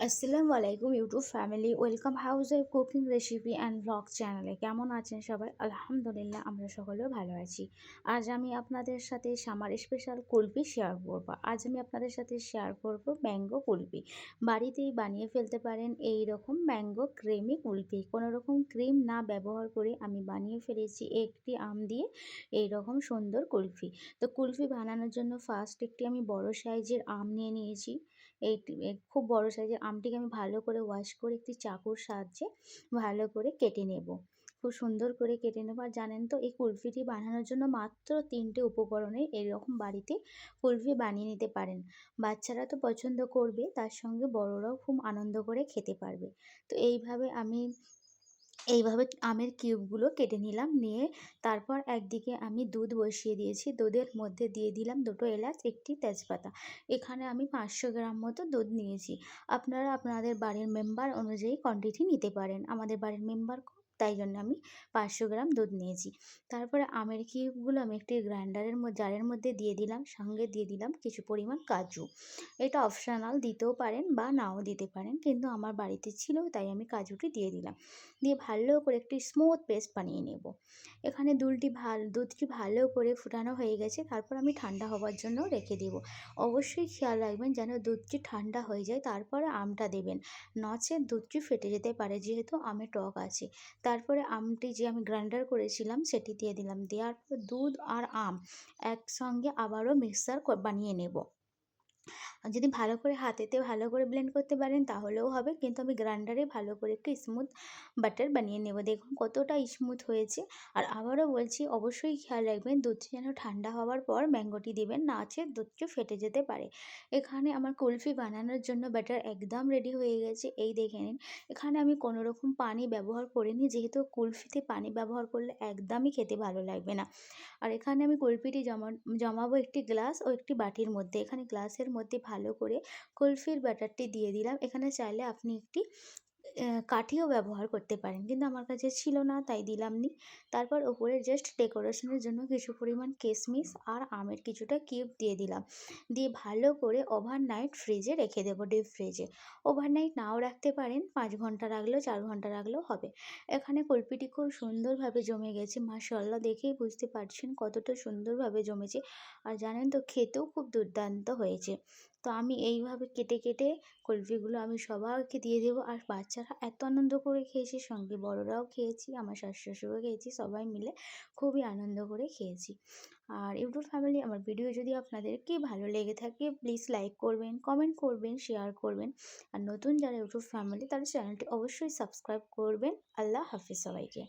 আসসালামু আলাইকুম YouTube family, welcome house wife cooking recipe and blog চ্যানেলে। কেমন আছেন সবাই? আলহামদুলিল্লাহ, আমরা সকলেও ভালো আছি। আজ আমি আপনাদের সাথে সামার স্পেশাল কুলফি শেয়ার করব। আজ আমি আপনাদের সাথে শেয়ার করব ম্যাঙ্গো কুলফি। বাড়িতেই বানিয়ে ফেলতে পারেন এই রকম ম্যাঙ্গো ক্রিমি কুলফি। কোনো রকম ক্রিম না ব্যবহার করে আমি বানিয়ে ফেলেছি একটি আম দিয়ে এই রকম সুন্দর কুলফি। তো কুলফি বানানোর জন্য ফার্স্ট একটি আমি বড় সাইজের আম নিয়ে নিয়েছি। খুব বড় সাইজের আমটিকে আমি ভালো করে ওয়াশ করে একটি চাকুর সাহায্যে ভালো করে কেটে নেব। খুব সুন্দর করে কেটে নেব। আর জানেন তো, এই কুলফিটি বানানোর জন্য মাত্র ৩টে উপকরণে এরকম বাড়িতে কুলফি বানিয়ে নিতে পারেন। বাচ্চারা তো পছন্দ করবে, তার সঙ্গে বড়রাও খুব আনন্দ করে খেতে পারবে। তো এইভাবে আমের কিউবগুলো কেটে নিলাম। নিয়ে তারপর একদিকে আমি দুধ বসিয়ে দিয়েছি। দুধের মধ্যে দিয়ে দিলাম ২টো এলাচ, একটি তেজপাতা। এখানে আমি ৫০০ গ্রাম মতো দুধ নিয়েছি। আপনারা আপনাদের বাড়ির মেম্বার অনুযায়ী কোয়ান্টিটি নিতে পারেন। আমাদের বাড়ির মেম্বার কম, তাই জন্য আমি ৫০০ গ্রাম দুধ নিয়েছি। তারপরে আমের কিউবগুলো আমি একটি জারের মধ্যে দিয়ে দিলাম। সঙ্গে দিয়ে দিলাম কিছু পরিমাণ কাজু। এটা অপশনাল, দিতেও পারেন বা নাও দিতে পারেন, কিন্তু আমার বাড়িতে ছিল তাই আমি কাজুটি দিয়ে দিলাম। দিয়ে ভালো করে একটি স্মুথ পেস্ট বানিয়ে নেব। এখানে দুধটি ভালো করে ফুটানো হয়ে গেছে। তারপর আমি ঠান্ডা হওয়ার জন্য রেখে দেব। অবশ্যই খেয়াল রাখবেন যেন দুধটি ঠান্ডা হয়ে যায়, তারপরে আমটা দেবেন। নচেৎ দুধটি ফেটে যেতে পারে, যেহেতু আমে টক আছে। তারপরে আমটি যে আমি গ্রাইন্ডার করেছিলাম সেটি দিয়ে দিলাম। দেওয়ার পর দুধ আর আম একসঙ্গে আবারও মিক্সার বানিয়ে নেব। আর যদি হাতেতে ভালো করে ব্লেন্ড করতে পারেন তাহলেও হবে, কিন্তু আমি গ্রাইন্ডারে ভালো করে একটু স্মুথ বাটার বানিয়ে নেব। দেখুন কতটা স্মুথ হয়েছে। আর আবারও বলছি, অবশ্যই খেয়াল রাখবেন দুধটি যেন ঠান্ডা হওয়ার পর ম্যাঙ্গোটি দিবেন, না আছে দুধটি ফেটে যেতে পারে। এখানে আমার কুলফি বানানোর জন্য ব্যাটার একদম রেডি হয়ে গেছে, এই দেখে নিন। এখানে আমি কোনো রকম পানি ব্যবহার করিনি, যেহেতু কুলফিতে পানি ব্যবহার করলে একদমই খেতে ভালো লাগবে না। আর এখানে আমি কুলফিটি জমাবো একটি গ্লাস ও একটি বাটির মধ্যে। এখানে গ্লাসের মধ্যে ভালো করে কুলফির ব্যাটারটি দিয়ে দিলাম। এখানে চাইলে আপনি একটি কাঠিও ব্যবহার করতে পারেন, কিন্তু আমার কাছে ছিল না তাই দিলাম নি। তারপর ওপরে জাস্ট ডেকোরেশনের জন্য কিছু পরিমাণ কিশমিশ আর আমের কিছুটা কিউব দিয়ে দিলাম। দিয়ে ভালো করে ওভারনাইট ফ্রিজে রেখে দেবো, ডিপ ফ্রিজে। ওভারনাইট নাও রাখতে পারেন, ৫ ঘন্টা রাখলেও ৪ ঘন্টা রাখলেও হবে। এখানে কুলফিটি খুব সুন্দরভাবে জমে গেছে। মাশাআল্লাহ, দেখেই বুঝতে পারছেন কতটা সুন্দরভাবে জমেছে। আর জানেন তো, খেতেও খুব দুর্দান্ত হয়েছে। তো আমি এইভাবে কেটে কেটে কুলফিগুলো আমি সবাইকে দিয়ে দেবো। আর বাচ্চারা এত আনন্দ করে খেয়েছে, সঙ্গে বড়রাও খেয়েছি, আমার শাশুড়িও খেয়েছি, সবাই মিলে খুবই আনন্দ করে খেয়েছি। আর ইউটিউব ফ্যামিলি, আমার ভিডিও যদি আপনাদেরকে ভালো লেগে থাকে প্লিজ লাইক করবেন, কমেন্ট করবেন, শেয়ার করবেন। আর নতুন যারা ইউটিউব ফ্যামিলি, তারা চ্যানেলটি অবশ্যই সাবস্ক্রাইব করবেন। আল্লাহ হাফিজ সবাইকে।